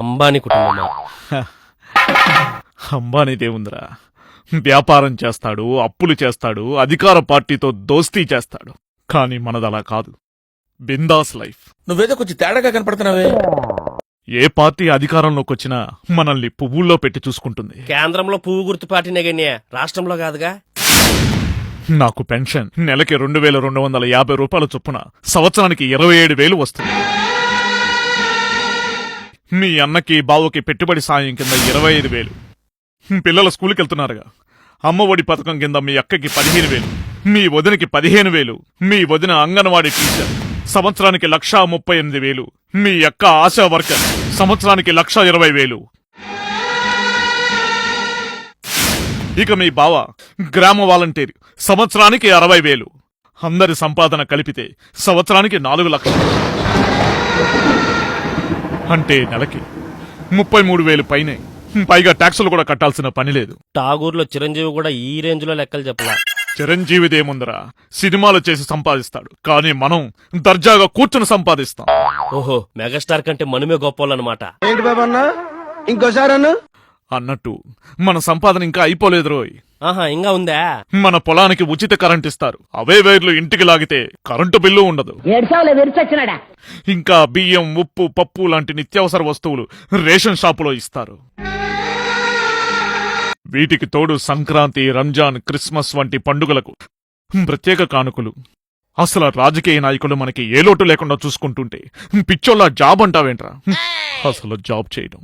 అంబానీ కుటుంబమా? అంబానీదేముందిరా, వ్యాపారం చేస్తాడు, అప్పులు చేస్తాడు, అధికార పార్టీతో దోస్తీ చేస్తాడు. కానీ మనదలా కాదు, బిందాస్ లైఫ్. నువ్వేదో కొంచెం తేడాగా కనపడుతున్నావే. ఏ పార్టీ అధికారంలోకి వచ్చినా మనల్ని పువ్వుల్లో పెట్టి చూసుకుంటుంది. కేంద్రంలో పువ్వు గుర్తు పార్టీనే గన్య, రాష్ట్రంలో కాదుగా. నాకు పెన్షన్ నెలకి 2250 రూపాయల చొప్పున సంవత్సరానికి 27,000 వస్తుంది. మీ అన్నకి బావుకి పెట్టుబడి సాయం కింద 25,000. పిల్లల స్కూల్కి వెళ్తున్నారుగా, అమ్మ ఒడి పథకం కింద మీ అక్కకి 15,000, మీ వదినకి 15,000. మీ వదిన అంగన్వాడీ టీచర్, సంవత్సరానికి 138,000. మీ అక్క ఆశా వర్కర్, సంవత్సరానికి 120,000. ఇక మీ బావ గ్రామ వాలంటీర్, సంవత్సరానికి 60,000. అందరి సంపాదన కలిపితే సంవత్సరానికి 4 లక్షలు. అంటే నెలకి 33,000 పైనే. పైగా ట్యాక్సులు కూడా కట్టాల్సిన పని లేదు. టాగూర్లో చిరంజీవి కూడా ఈ రేంజ్ లో లెక్కలు చెప్పలా. చిరంజీవిదేముందరా, సినిమాలు చేసి సంపాదిస్తాడు. కానీ మనం దర్జాగా కూర్చుని సంపాదిస్తాం. ఓహో, మెగాస్టార్ కంటే మనమే గొప్పోళ్ళనమాట. ఏంటి బాబన్నా, ఇంకోసారి అన్నట్టు మన సంపాదన ఇంకా అయిపోలేదు రోయ్. ఆహా, ఇంకా ఉందా? మన పొలానికి ఉచిత కరెంట్ ఇస్తారు. అవే వైర్లు ఇంటికి లాగితే కరెంటు బిల్లు ఉండదు. ఇంకా బియ్యం, ఉప్పు, పప్పు లాంటి నిత్యావసర వస్తువులు రేషన్ షాపులో ఇస్తారు. వీటికి తోడు సంక్రాంతి, రంజాన్, క్రిస్మస్ వంటి పండుగలకు ప్రత్యేక కానుకలు. అసలు రాజకీయ నాయకులు మనకి ఏ లోటు లేకుండా చూసుకుంటుంటే పిచ్చోళ్ళ జాబ్ అంటావేంట్రా? అసలు జాబ్ చేయడం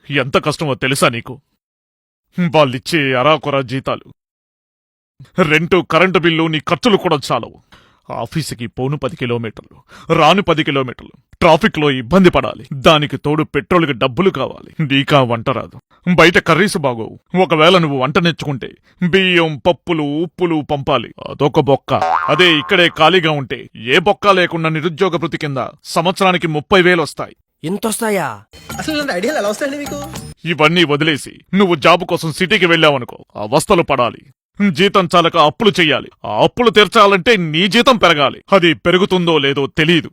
ఎంత కష్టమో తెలుసా నీకు? వాళ్ళిచ్చే అరాకొరా జీతాలు, రెంటు, కరెంటు బిల్లు, నీ ఖర్చులు కూడా చాలవు. ఆఫీసుకి పోను 10 కిలోమీటర్లు, రాను 10 కిలోమీటర్లు, ట్రాఫిక్ లో ఇబ్బంది పడాలి. దానికి తోడు పెట్రోల్కి డబ్బులు కావాలి. నీకా వంట రాదు, బయట కర్రీసు బాగోవు. ఒకవేళ నువ్వు వంట నేర్చుకుంటే బియ్యం, పప్పులు, ఉప్పులు పంపాలి. అదొక బొక్క. అదే ఇక్కడే ఖాళీగా ఉంటే ఏ బొక్క లేకుండా నిరుద్యోగ భృతి కింద సంవత్సరానికి 30,000 వస్తాయి. ఇంతొస్తాయా? అసలు ఐడియాలు ఎలా వస్తాయండి మీకు? ఇవన్నీ వదిలేసి నువ్వు జాబు కోసం సిటీకి వెళ్ళావనుకో, అవస్థలు పడాలి. జీతం చాలక అప్పులు చెయ్యాలి. ఆ అప్పులు తీర్చాలంటే నీ జీతం పెరగాలి. అది పెరుగుతుందో లేదో తెలీదు.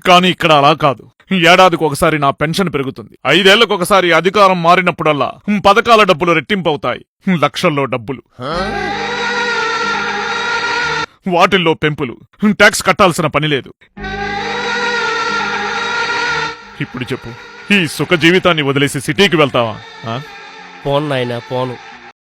కానీ ఇక్కడ అలా కాదు. ఏడాదికి ఒకసారి నా పెన్షన్ పెరుగుతుంది. 5 ఏళ్లకు ఒకసారి అధికారం మారినప్పుడల్లా పథకాల డబ్బులు రెట్టింపవుతాయి. లక్షల్లో డబ్బులు, వాటిల్లో పెంపులు. ట్యాక్స్ కట్టాల్సిన పని లేదు. ఇప్పుడు చెప్పు, ఈ సుఖ జీవితాన్ని వదిలేసి సిటీకి వెళ్తావా? పోను నాయనా, పోను.